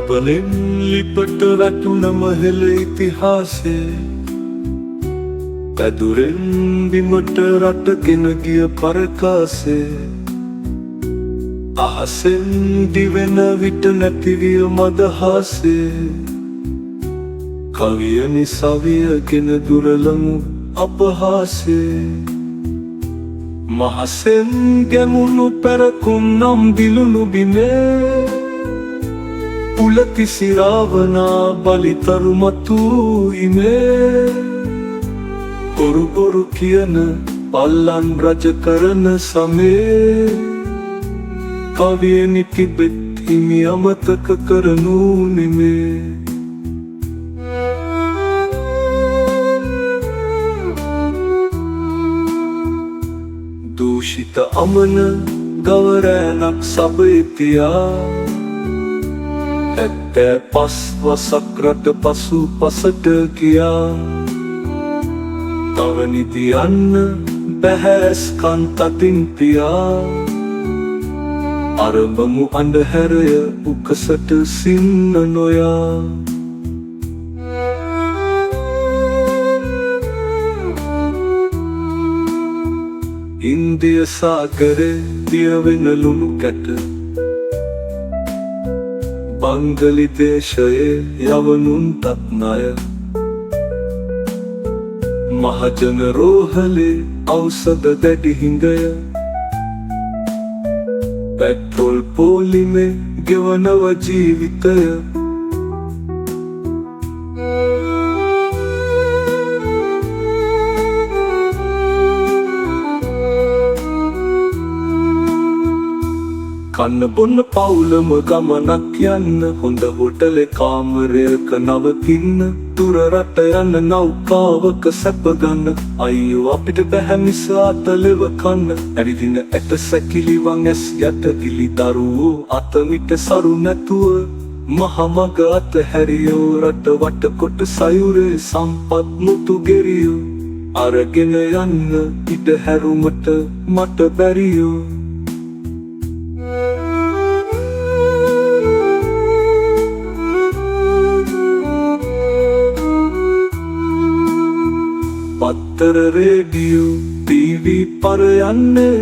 ප්‍රබලෙන් ලිපට වැටුන මහල ඉතිහාසය පැදුරෙන් බිමට රටගෙන ගිය පරකාසය අහසෙන් දිවෙන විට නැතිවිය මදහාසය කවිය නිසවියගෙන දුරලමු අපහාසය මහසෙන් ගැමුණු පැරකුම් නම් දිලුණු බිමේ උලති සිරාවනා බලිතරු මතු ඉමේ බොරු බොරු කියන පල්ලන් රජ කරන සමේ කවිය නිතිබෙත් හිමි අමතක කරනු නෙමේ දූෂිත අමන ගවරෑනක් සබයතියා ඇත්තෑ පස් වසක් රට පසු පසට ගියා තව නිතියන්න බැහැස් කන්තතින් පියා අරඹමු අන්ධහැරය උකසට සින්න නොයා ඉන්දිය සාගරේ දියවෙන ලුණු කැට බංගලි දේශයේ යවනුන් තත්නය මහජන රෝහලේ ඖෂධ දැඩි හිඟය පෙට්‍රෝල් පොලිමේ ගෙවනව ජීවිතය කන්න බොන්න පවුලම ගමනක් යන්න හොඳ හොටලේ කාමරයක නවතින්න දුර රට යන නෞකාවක සැප ගන්න අයියෝ අපිට බැහැ මිස අතලෙව කන්න ඇවිදින ඇට සැකිලිවන් ඇස් යට ගිලි දරුවෝ අතමිට සරු නැතුව මහමග අතහැරියෝ රට වට කොට සයුරේ සම්පත් මුතු ගෙරියෝ අරගෙන යන්න ඉඩ හැරුමට මට බැරියෝ පත්තර රේඩියෝ ටීවී පර යන්නේ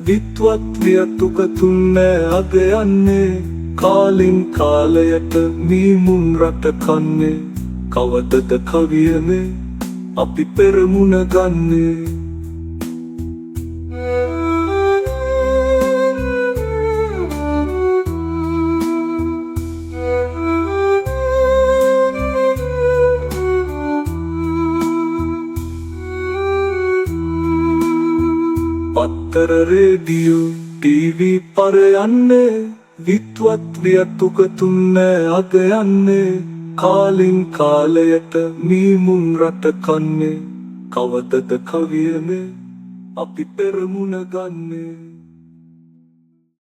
විත්වත් වියතුකතුන් නෑ අග යන්නේ කාලින් කාලයට මීමුන් රට කන්නේ කවදද කවියනේ අපි පෙරමුණ ගන්නේ පත්තර රේඩියෝ ටීවී පර යන්නේ විත්වත් වියතුකතුන් නෑ අග යන්නේ කාලින් කාලයට මීමුන් රට කන්නේ කවදද කවියනේ අපි පෙරමුණ ගන්නේ